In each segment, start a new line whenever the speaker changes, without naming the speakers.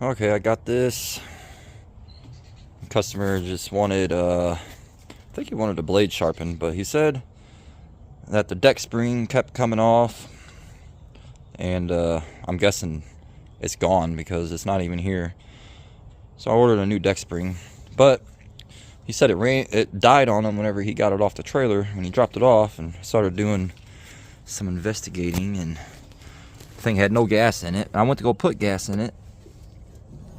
Okay, I got this. Customer just wanted, I think he wanted a blade sharpened, but he said that the deck spring kept coming off, and I'm guessing it's gone because it's not even here. So I ordered a new deck spring, but he said it died on him whenever he got it off the trailer when he dropped it off, and started doing some investigating, and the thing had no gas in it. I went to go put gas in it.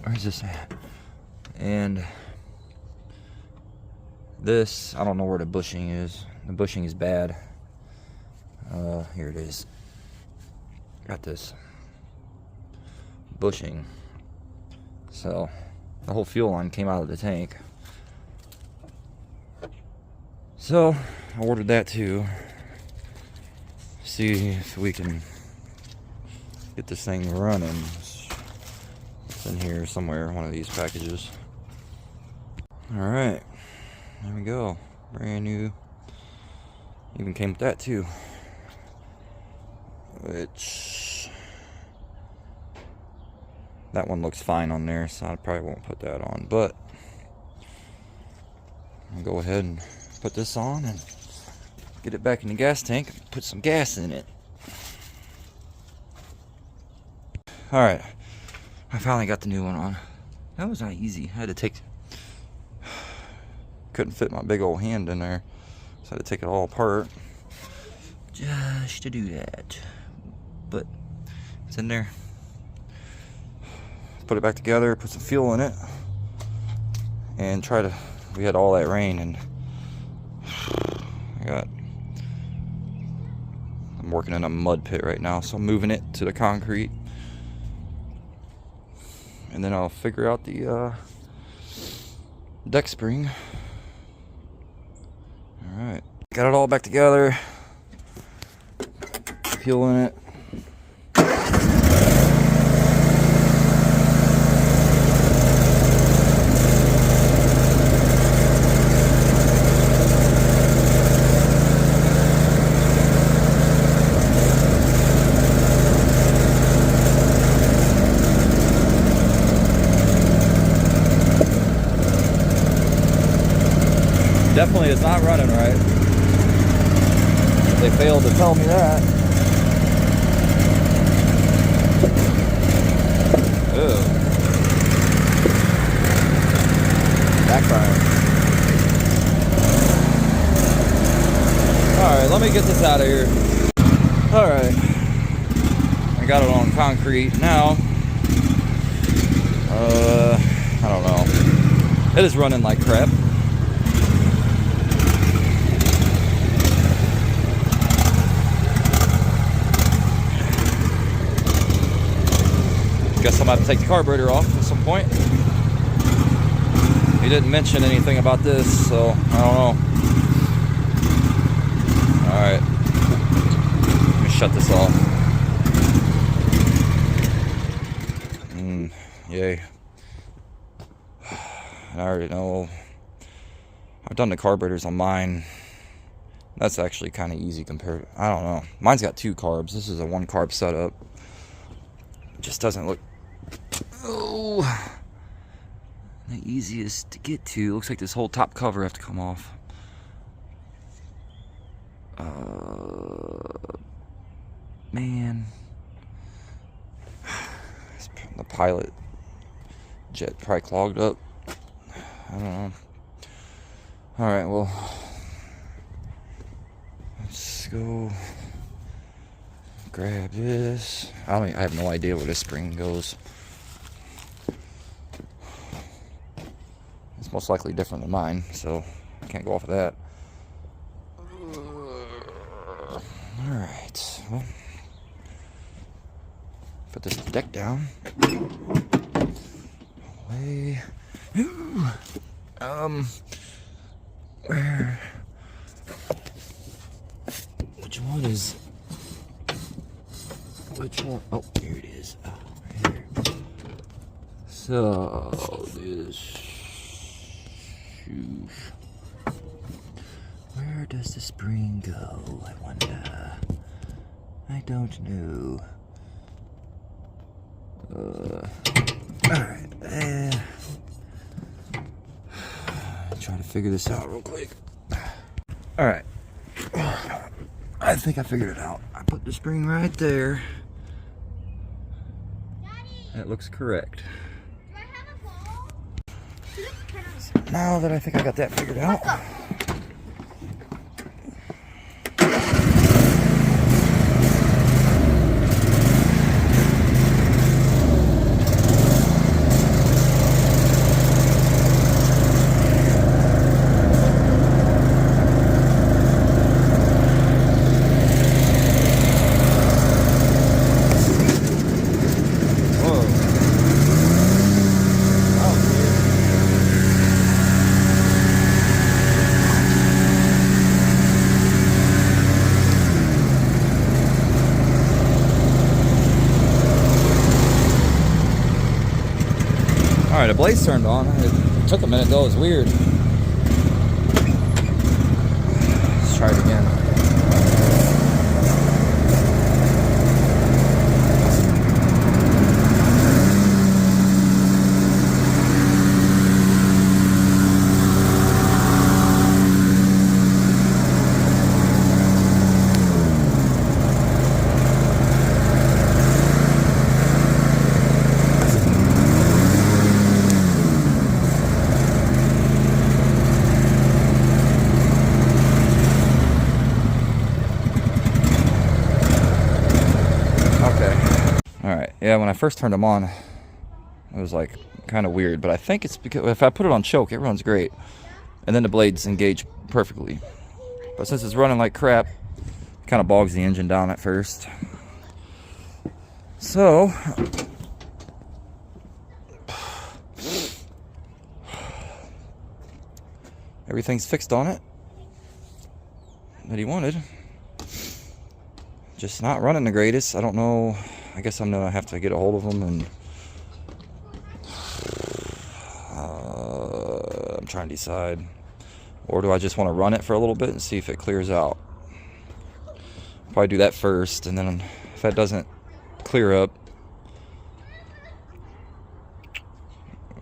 Where's this at? And this, I don't know where the bushing is. The bushing is bad. Here it is. Got this bushing. So the whole fuel line came out of the tank. So I ordered that too. See if we can get this thing running. It's in here somewhere, one of these packages. Alright, there we go. Brand new. Even came with that too. Which, that one looks fine on there, so I probably won't put that on. But I'll go ahead and put this on and get it back in the gas tank and put some gas in it. Alright, I finally got the new one on. That was not easy. I had to take, couldn't fit my big old hand in there, so I had to take it all apart just to do that. But it's in there. Put it back together, put some fuel in it, and we had all that rain, and I'm working in a mud pit right now, so I'm moving it to the concrete, and then I'll figure out the deck spring. Alright, got it all back together, fuel in it. Definitely it's not running right. They failed to tell me that. Ew. Backfire. Alright, let me get this out of here. Alright. I got it on concrete now. I don't know. It is running like crap. Guess I'm going to have to take the carburetor off at some point. He didn't mention anything about this, so I don't know. Alright. Let me shut this off. Yay. I already know. I've done the carburetors on mine. That's actually kind of easy compared. I don't know. Mine's got 2 carbs. This is a 1 carb setup. It just doesn't look the easiest to get to. Looks like this whole top cover has to come off. Man, the pilot jet probably clogged up. I don't know. All right, well, let's go grab this. I have no idea where this spring goes. It's most likely different than mine, so I can't go off of that. Alright, well, put this deck down. Away. Where? Which one is? Which one? Oh, here it is. Oh, right here. So, this shoe. Where does the spring go, I wonder? I don't know. Alright, and try to figure this out real quick. Alright. I think I figured it out. I put the spring right there. That looks correct.
Do I have a ball?
Now that I think I got that figured out. Alright, the blades turned on. It took a minute though, it was weird. Let's try it again. Yeah, when I first turned them on, it was like kind of weird, but I think it's because if I put it on choke, it runs great. And then the blades engage perfectly. But since it's running like crap, it kind of bogs the engine down at first. So, everything's fixed on it that he wanted. Just not running the greatest. I don't know. I guess I'm gonna have to get a hold of them and I'm trying to decide. Or do I just want to run it for a little bit and see if it clears out? Probably do that first, and then if that doesn't clear up,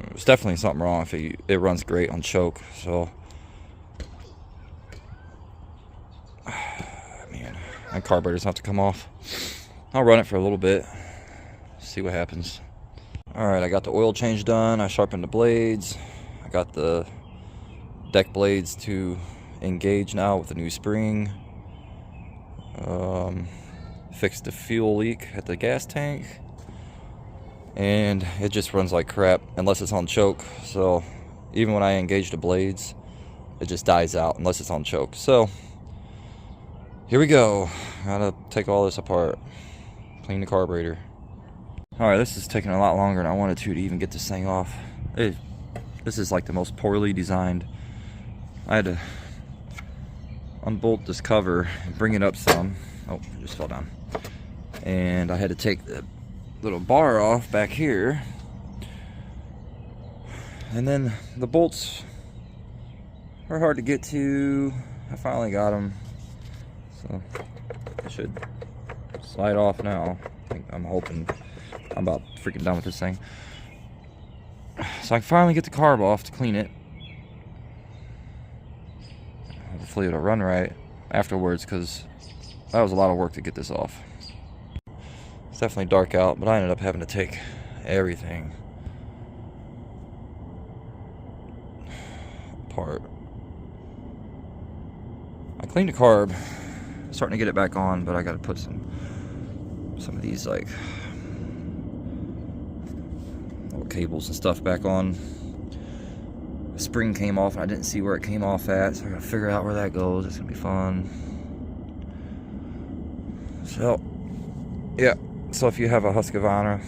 there's definitely something wrong if it runs great on choke. So, man, my carburetors have to come off. I'll run it for a little bit, see what happens. Alright, I got the oil change done. I sharpened the blades. I got the deck blades to engage now with the new spring. Fixed the fuel leak at the gas tank. And it just runs like crap unless it's on choke. So even when I engage the blades, it just dies out unless it's on choke. So here we go. Gotta take all this apart. Clean the carburetor. Alright, this is taking a lot longer than I wanted to even get this thing off. This is like the most poorly designed. I had to unbolt this cover and bring it up some. Oh, it just fell down. And I had to take the little bar off back here. And then the bolts are hard to get to. I finally got them. So I should slide off now. I'm hoping. I'm about freaking done with this thing. So I can finally get the carb off to clean it. Hopefully it'll run right afterwards, because that was a lot of work to get this off. It's definitely dark out, but I ended up having to take everything apart. I cleaned the carb, starting to get it back on, but I got to put some of these like little cables and stuff back on. The spring came off and I didn't see where it came off at, so I gotta figure out where that goes. It's gonna be fun. So yeah, so if you have a husqvarna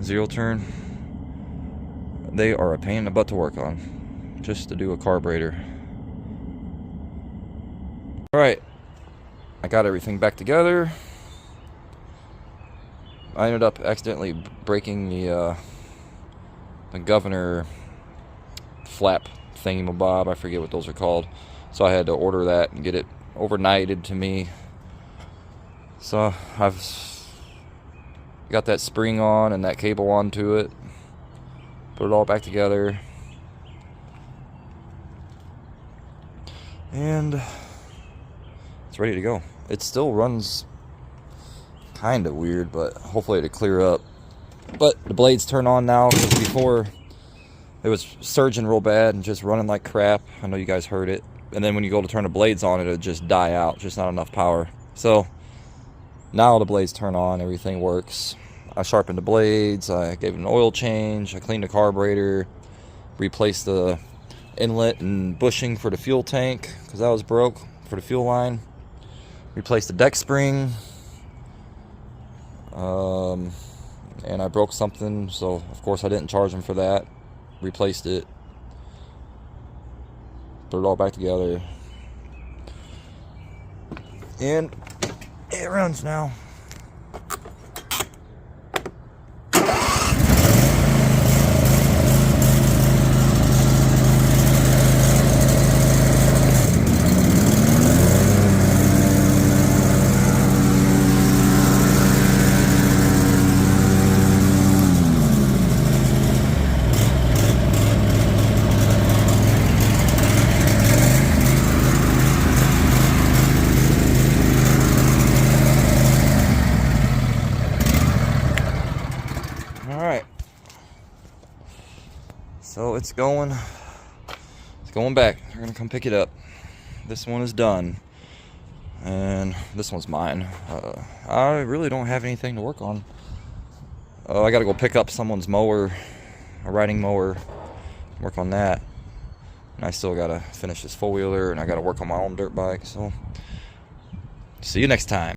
zero turn, they are a pain in the butt to work on, just to do a carburetor. Alright, I got everything back together. I ended up accidentally breaking the governor flap thingamabob. I forget what those are called. So I had to order that and get it overnighted to me. So I've got that spring on and that cable onto it. Put it all back together. And it's ready to go. It still runs kind of weird, but hopefully it'll clear up. But the blades turn on now, because before it was surging real bad and just running like crap. I know you guys heard it. And then when you go to turn the blades on, it'll just die out, just not enough power. So now the blades turn on, everything works. I sharpened the blades, I gave it an oil change, I cleaned the carburetor, replaced the inlet and bushing for the fuel tank, because that was broke, for the fuel line. Replaced the deck spring. And I broke something, so of course I didn't charge them for that. Replaced it. Put it all back together. And it runs now. Alright, so it's going back. They're gonna come pick it up. This one is done, and this one's mine. I really don't have anything to work on. I gotta go pick up someone's mower, a riding mower, work on that, and I still gotta finish this four-wheeler, and I gotta work on my own dirt bike. So see you next time.